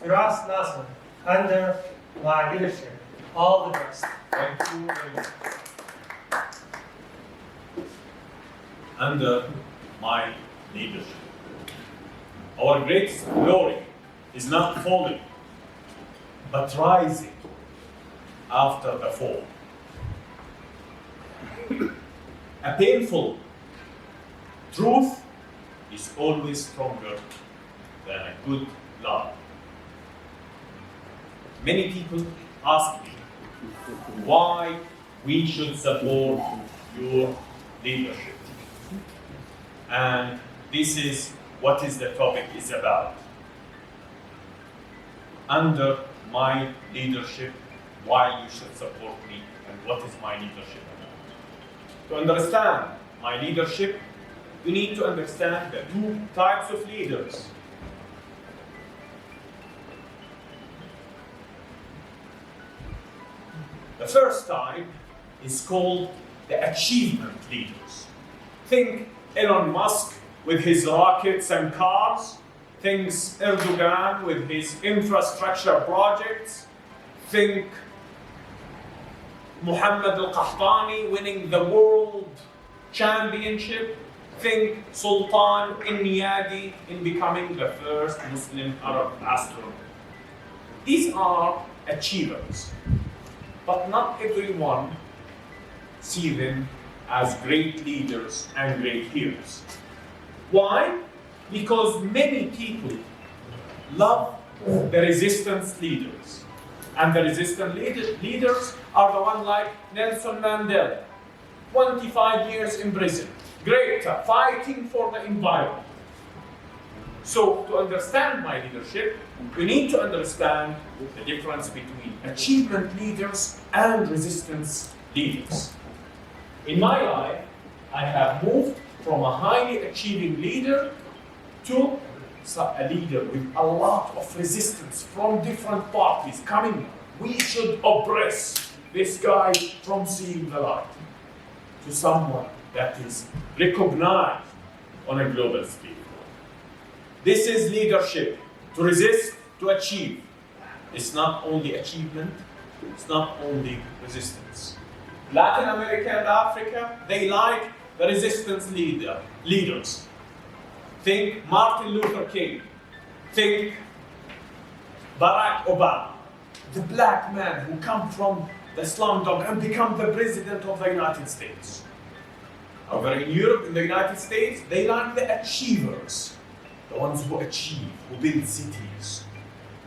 Firas Nasser under my leadership. All the best. Thank you very much. Under my leadership, our greatest glory is not falling, but rising after the fall. A painful truth is always stronger than a good lie. Many people ask me why we should support your leadership. And this is what the topic is about. Under my leadership, why you should support me, and what is my leadership about. To understand my leadership, you need to understand the two types of leaders. The first type is called the achievement leaders. Think Elon Musk with his rockets and cars. Think Erdogan with his infrastructure projects. Think Mohammed Al-Qahtani winning the world championship. Think Sultan Al-Niyadi in becoming the first Muslim Arab astronaut. These are achievers, but not everyone sees them as great leaders and great heroes. Why? Because many people love the resistance leaders. And the resistance leaders are the ones like Nelson Mandela, 25 years in prison, Greta, fighting for the environment. So to understand my leadership, we need to understand the difference between achievement leaders and resistance leaders. In my life, I have moved from a highly achieving leader to a leader with a lot of resistance from different parties coming. We should oppress this guy from seeing the light, to someone that is recognized on a global scale. This is leadership, to resist, to achieve. It's not only achievement, it's not only resistance. Latin America and Africa, they like the resistance leaders. Think Martin Luther King. Think Barack Obama, the black man who come from the slumdog and become the president of the United States. Over in Europe, in the United States, they like the achievers. The ones who achieve, who build cities,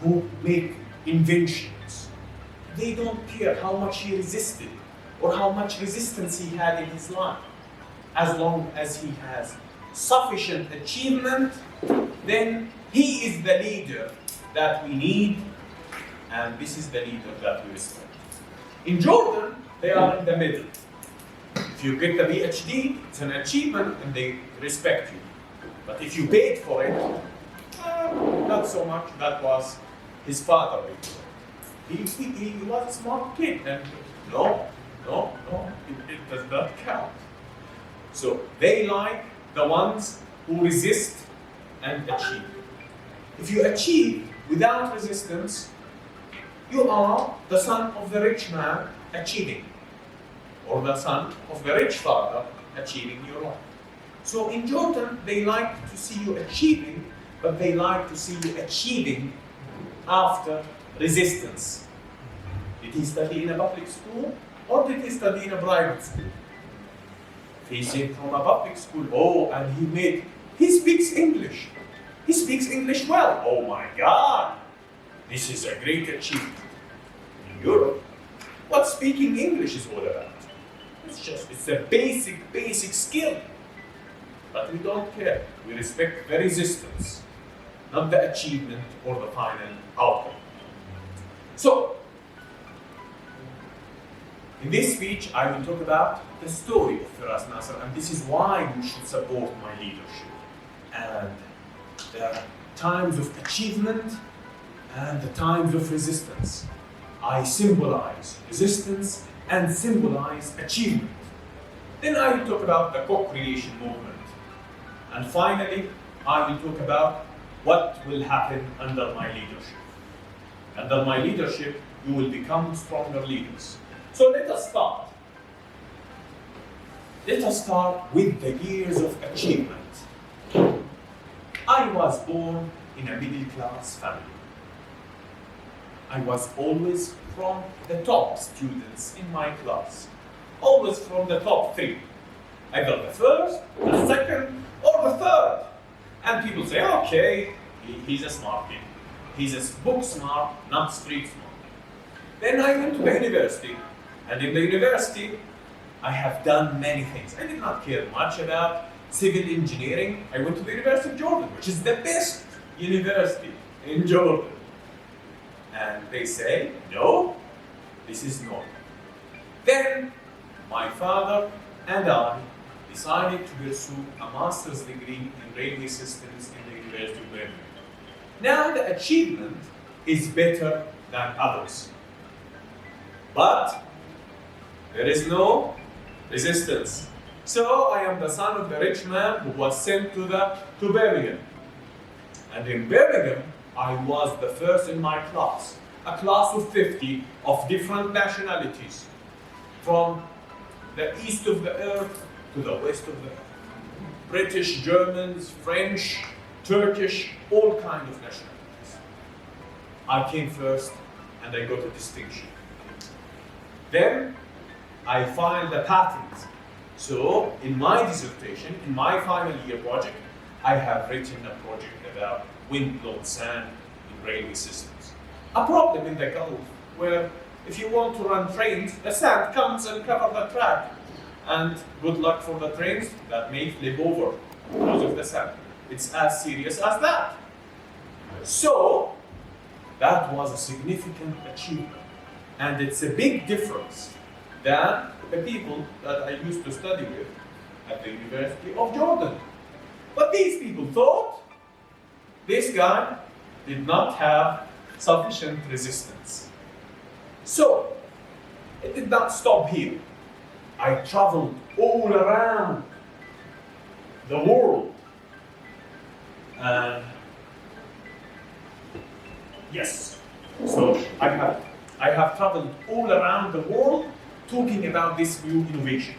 who make inventions. They don't care how much he resisted or how much resistance he had in his life. As long as he has sufficient achievement, then he is the leader that we need, and this is the leader that we respect. In Jordan, they are in the middle. If you get the PhD, it's an achievement and they respect you. But if you paid for it, not so much. That was his father. He was a smart kid, and no, it does not count. So they like the ones who resist and achieve. If you achieve without resistance, you are the son of the rich man achieving, or the son of the rich father achieving your life. So in Jordan, they like to see you achieving, but they like to see you achieving after resistance. Did he study in a public school, or did he study in a private school? If he came from a public school, and he speaks English. He speaks English well. Oh my God, this is a great achievement. In Europe, what speaking English is all about? It's a basic skill. But we don't care. We respect the resistance, not the achievement or the final outcome. So, in this speech, I will talk about the story of Firas Nasser, and this is why you should support my leadership. And the times of achievement and the times of resistance. I symbolize resistance and symbolize achievement. Then I will talk about the co-creation movement. And finally, I will talk about what will happen under my leadership. Under my leadership, you will become stronger leaders. So let us start. Let us start with the years of achievement. I was born in a middle-class family. I was always from the top students in my class. Always from the top 3. Either the first, the second, or the third. And people say, okay, he's a smart kid. He's a book smart, not street smart. Then I went to the university. And in the university, I have done many things. I did not care much about civil engineering. I went to the University of Jordan, which is the best university in Jordan. And they say, no, this is normal. Then my father and I decided to pursue a master's degree in railway systems in the University of Birmingham. Now the achievement is better than others. But there is no resistance. So I am the son of the rich man who was sent to Birmingham. And in Birmingham, I was the first in my class. A class of 50 of different nationalities. From the east of the earth to the west of the earth. British, Germans, French, Turkish, all kinds of nationalities. I came first and I got a distinction. Then I filed a patent. So in my dissertation, in my final year project, I have written a project about wind-blown sand in railway systems. A problem in the Gulf where if you want to run trains, the sand comes and covers the track. And good luck for the trains that may flip over because of the sand. It's as serious as that. So that was a significant achievement. And it's a big difference than the people that I used to study with at the University of Jordan. But these people thought this guy did not have sufficient resistance. So it did not stop here. I traveled all around the world. And yes, so I have traveled all around the world talking about this new innovation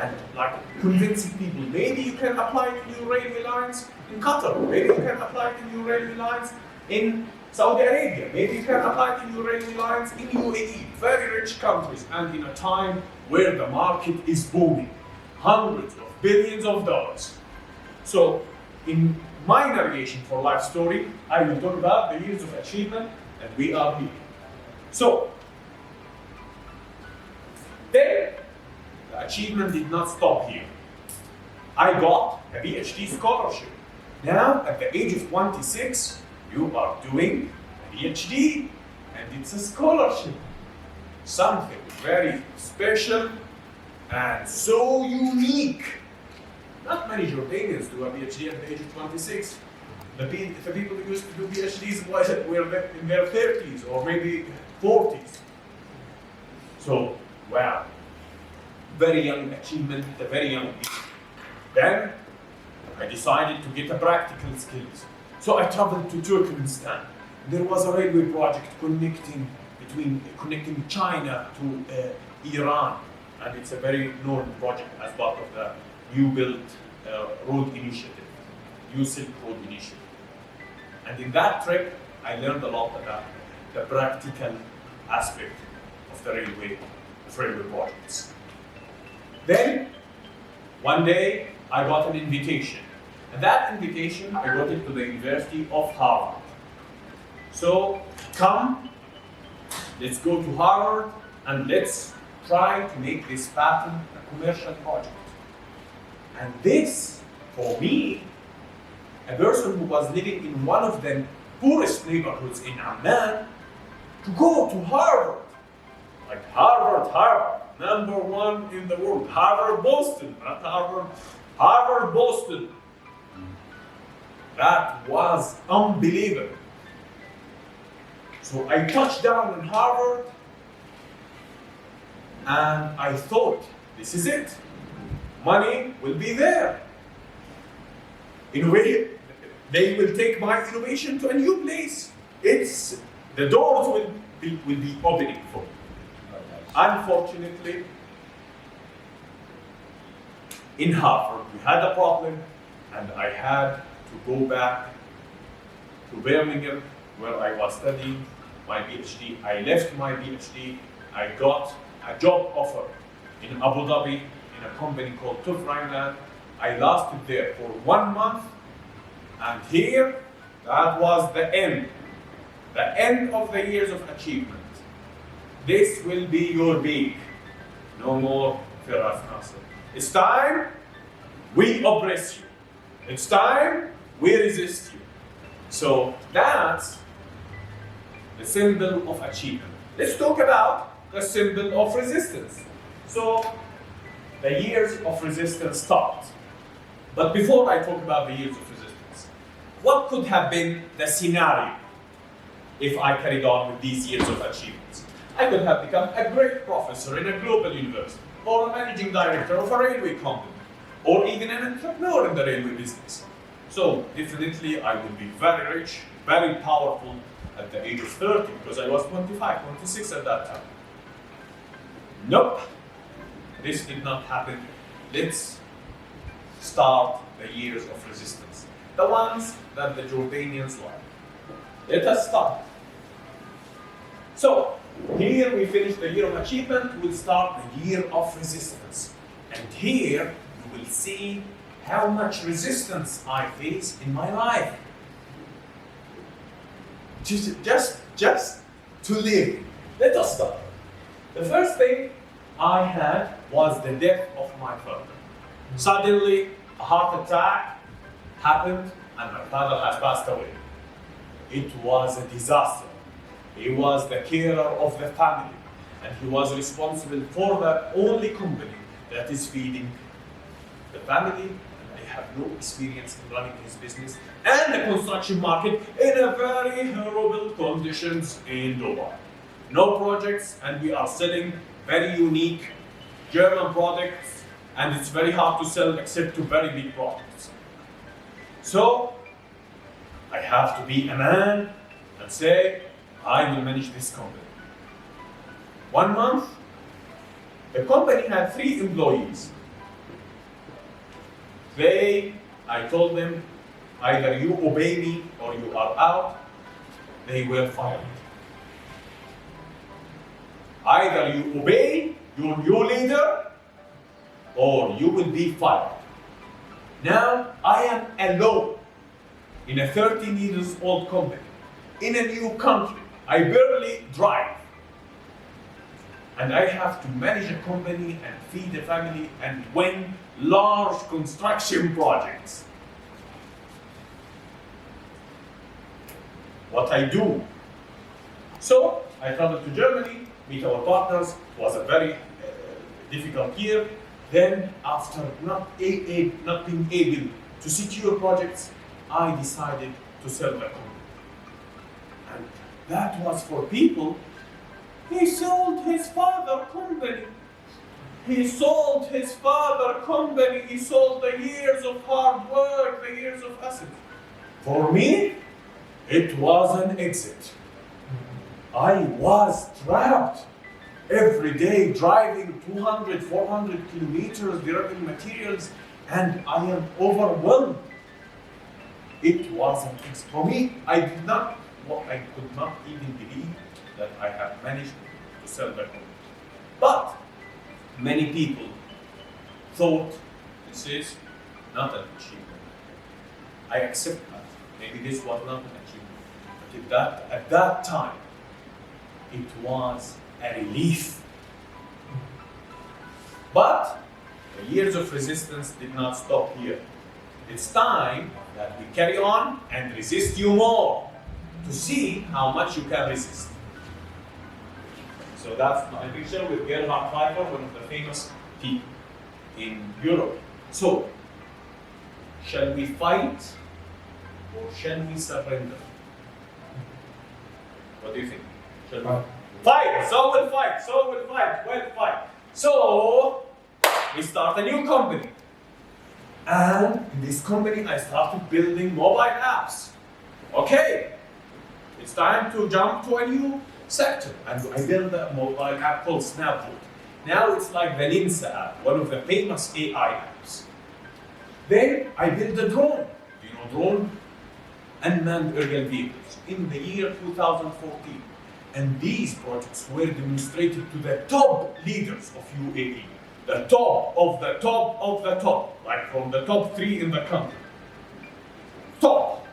and like convincing people maybe you can apply to new railway lines in Qatar, maybe you can apply to new railway lines in Saudi Arabia, maybe you can apply to new railway lines in UAE, very rich countries, and in a time where the market is booming, hundreds of billions of dollars. So in my navigation for life story, I will talk about the years of achievement and we are here. So then the achievement did not stop here. I got a PhD scholarship. Now at the age of 26, you are doing a PhD and it's a scholarship. Something very special and so unique. Not many Jordanians do a PhD at the age of 26. The people who used to do PhDs were in their 30s or maybe 40s. So, wow. Very young achievement, a very young people. Then, I decided to get a practical skills. So I traveled to Turkmenistan. There was a railway project connecting China to Iran. And it's a very known project as part of the New Belt Road Initiative, New Silk Road Initiative. And in that trip, I learned a lot about the practical aspect of the railway projects. Then, one day, I got an invitation. And that invitation, I got it to the University of Harvard. So, come, let's go to Harvard, and let's try to make this patent a commercial project. And this, for me, a person who was living in one of the poorest neighborhoods in Amman, to go to Harvard. Like Harvard, #1 in the world. Harvard, Boston, not Harvard, Harvard, Boston. That was unbelievable. So I touched down in Harvard, and I thought, this is it. Money will be there. In a way, they will take my innovation to a new place. It's the doors will be opening for you. Unfortunately, in Harvard, we had a problem, and I had to go back to Birmingham, where I was studying my PhD. I left my PhD. I got a job offer in Abu Dhabi in a company called Toastmaster. I lasted there for 1 month, and here, that was the end of the years of achievement. This will be your peak. No more Firas Nasser. It's time we oppress you. It's time we resist you. So that's the symbol of achievement. Let's talk about the symbol of resistance. So the years of resistance stopped. But before I talk about the years of resistance, what could have been the scenario if I carried on with these years of achievements? I could have become a great professor in a global university, or a managing director of a railway company, or even an entrepreneur in the railway business. So definitely I would be very rich, very powerful at the age of 30, because I was 25, 26 at that time. Nope, this did not happen. Let's start the years of resistance, the ones that the Jordanians like. Let us start. So, here we finish the year of achievement, we'll start the year of resistance. And here you will see how much resistance I face in my life. Just to live. Let us start. The first thing I had was the death of my father. Suddenly, a heart attack happened and my father has passed away. It was a disaster. He was the carer of the family, and he was responsible for the only company that is feeding the family. And I have no experience in running his business and the construction market in a very horrible conditions in Dubai. No projects, and we are selling very unique German products, and it's very hard to sell except to very big products. So I have to be a man and say, I will manage this company. 1 month, the company had 3 employees. I told them, either you obey me or you are out. They were fired. Either you obey your new leader or you will be fired. Now I am alone in a 13 years old company, in a new country. I barely drive. And I have to manage a company and feed a family and win large construction projects. What I do? So I traveled to Germany, meet our partners. It was a very difficult year. Then, after not being able to secure projects, I decided to sell the company. And that was for people. He sold his father company. He sold his father company. He sold the years of hard work, the years of assets. For me, it was an exit. I was trapped. Every day driving 200, 400 kilometers, delivering materials, and I am overwhelmed. It was an exit. For me, I could not even believe that I have managed to sell the company. But many people thought this is not an achievement. I accept that. Maybe this was not an achievement. But at that time, it was a relief. But the years of resistance did not stop here. It's time that we carry on and resist you more to see how much you can resist. So that's my picture with Gerhard Pfeiffer, one of the famous people in Europe. So, shall we fight or shall we surrender? What do you think? Shall we fight? So we'll fight. So we'll fight. We'll fight. So we start a new company. And in this company, I started building mobile apps. Okay. It's time to jump to a new sector. And I built a mobile app called Snapboot. Now it's like the Linsa app, one of the famous AI apps. Then I built a drone. Do you know drone? Unmanned aerial vehicles in the year 2014. And these projects were demonstrated to the top leaders of UAE. The top of the top of the top, like from the top 3 in the country. Top.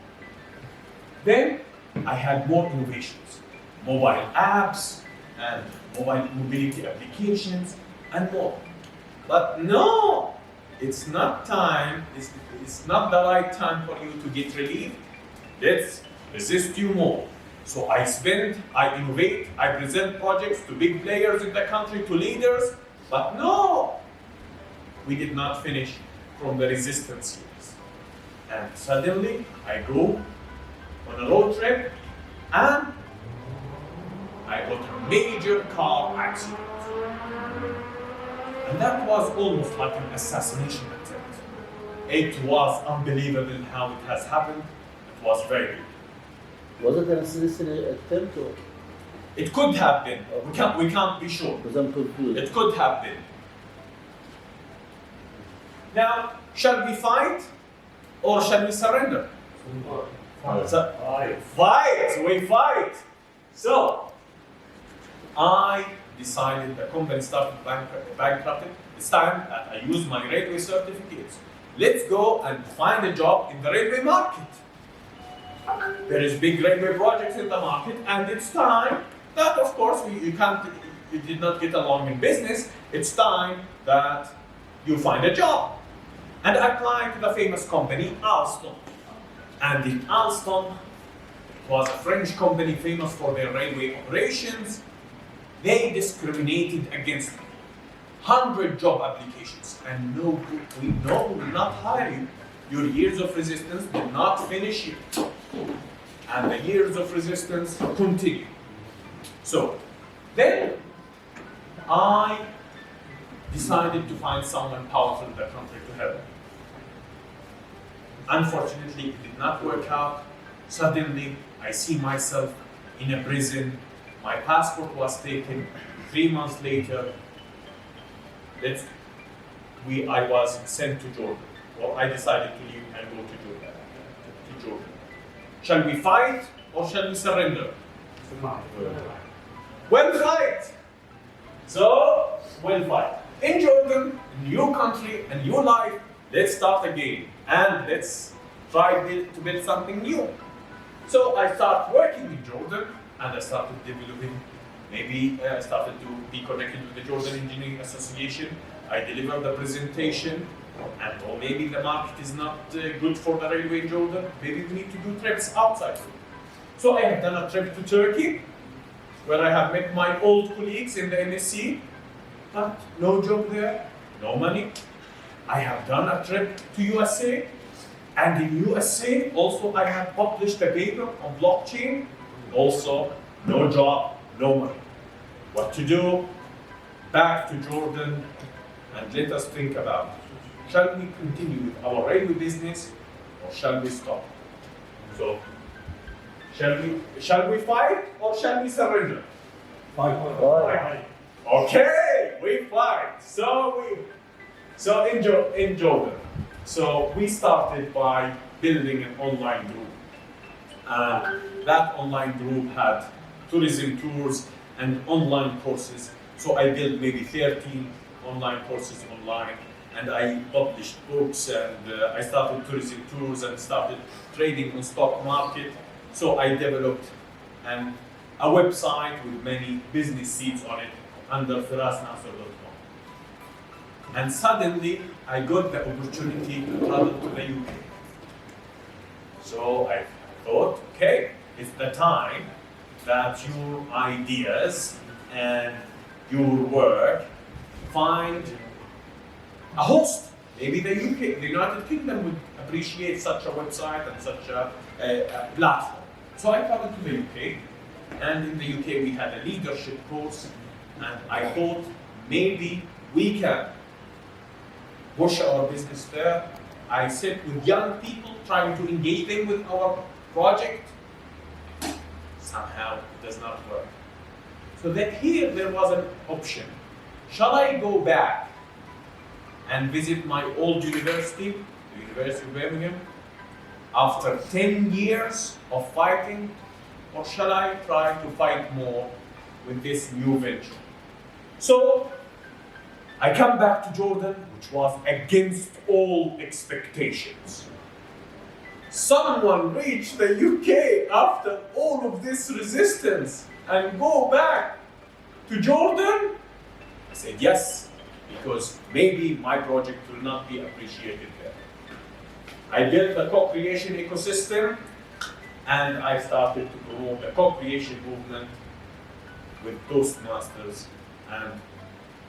Then I had more innovations, mobile apps and mobile mobility applications and more. But no, it's not time, it's not the right time for you to get relieved. Let's resist you more. So I innovate, I present projects to big players in the country, to leaders, but no, we did not finish from the resistance years. And suddenly I go on a road trip and I got a major car accident. And that was almost like an assassination attempt. It was unbelievable how it has happened. It was very big. Was it an assassination attempt or? It could have been. We can't be sure. Because I'm confused. It could have been. Now, shall we fight or shall we surrender? Fight! We fight! So, I decided the company started bankrupted. It's time that I use my railway certificates. Let's go and find a job in the railway market. There is big railway projects in the market, and it's time that, of course, you did not get along in business. It's time that you find a job. And I applied to the famous company Alstom. And in Alstom was a French company famous for their railway operations. They discriminated against 100 job applications, and we will not hire you. Your years of resistance did not finish here. And the years of resistance continue. So then I decided to find someone powerful in the country to help. Unfortunately, it did not work out. Suddenly, I see myself in a prison. My passport was taken. 3 months later, I was sent to Jordan. Well, I decided to leave and go to Jordan. Shall we fight or shall we surrender? We'll fight. So, we'll fight. In Jordan, a new country, a new life, let's start again. And let's try to build something new. So I started working in Jordan and I started developing, I started to be connected with the Jordan Engineering Association. I delivered the presentation, and maybe the market is not good for the railway in Jordan. Maybe we need to do trips outside. So I have done a trip to Turkey, where I have met my old colleagues in the MSc, but no job there, no money. I have done a trip to USA, and in USA also I have published a paper on blockchain. Also, no job, no money. What to do? Back to Jordan, and let us think about it. Shall we continue with our railway business, or shall we stop? So, shall we fight or shall we surrender? Fight. Okay, we fight. So in Jordan, so we started by building an online group. That online group had tourism tours and online courses. So I built maybe 13 online courses online, and I published books, and I started tourism tours and started trading on stock market. So I developed a website with many business seats on it under firasnasser.com. And suddenly, I got the opportunity to travel to the UK. So I thought, okay, it's the time that your ideas and your work find a host. Maybe the UK, the United Kingdom would appreciate such a website and such a platform. So I traveled to the UK, and in the UK we had a leadership course, and I thought maybe we can push our business there. I sit with young people, trying to engage them with our project. somehow does not work. So that here there was an option. Shall I go back and visit my old university, the University of Birmingham, after 10 years of fighting, or shall I try to fight more with this new venture? So I come back to Jordan, which was against all expectations. Someone reached the UK after all of this resistance and go back to Jordan? I said yes, because maybe my project will not be appreciated there. I built a co-creation ecosystem and I started to promote the co-creation movement with Toastmasters, and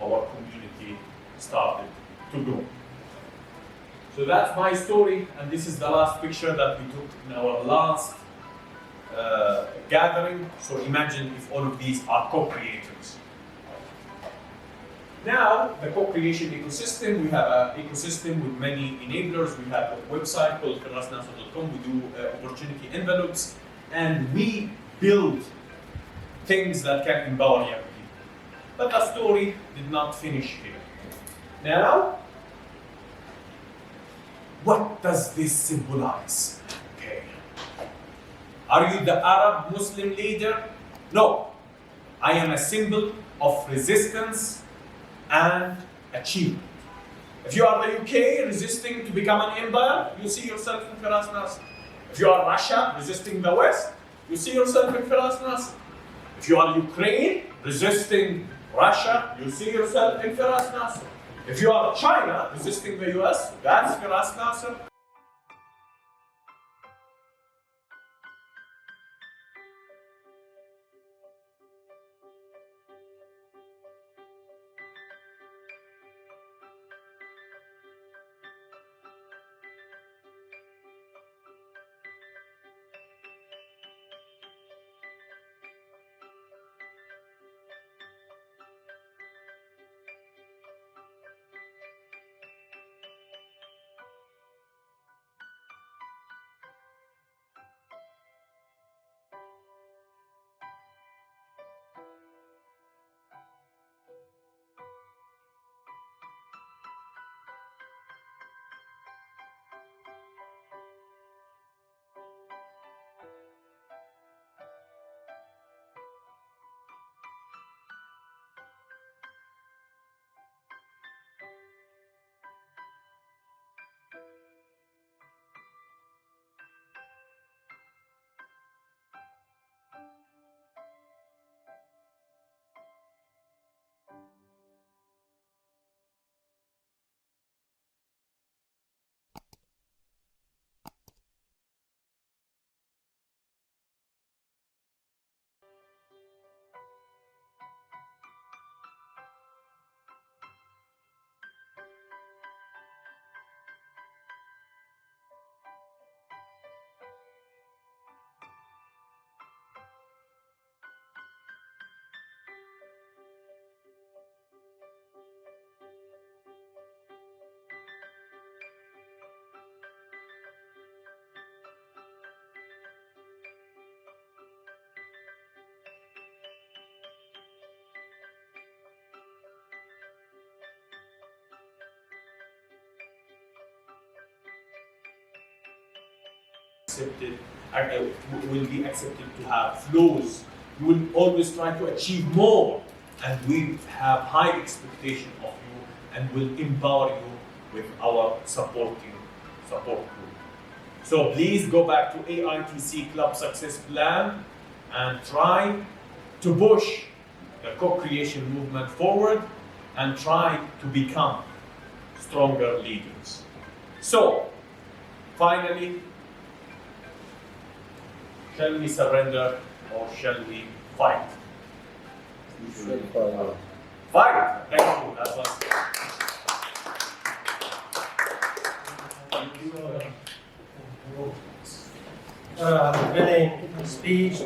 our community started to grow. So that's my story, and this is the last picture that we took in our last gathering. So imagine if all of these are co-creators. Now, the co-creation ecosystem, we have an ecosystem with many enablers. We have a website called firasnasa.com. We do opportunity envelopes, and we build things that can empower young people. But the story did not finish here. Now, what does this symbolize? Okay. Are you the Arab Muslim leader? No. I am a symbol of resistance and achievement. If you are the UK resisting to become an empire, you see yourself in Firas Nasr. If you are Russia resisting the West, you see yourself in Firas Nasr. If you are Ukraine resisting Russia, you see yourself in Firas Nasr. If you are China resisting the US, that's Firas Nasr. Accepted, will be accepted to have flaws. You will always try to achieve more, and we have high expectation of you, and will empower you with our support group. So please go back to AITC Club Success Plan and try to push the co-creation movement forward and try to become stronger leaders. So, finally, shall we surrender or shall we fight? Fight! Thank you. That was Really speech,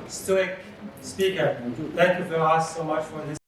stoic speaker. Thank you for us so much for this.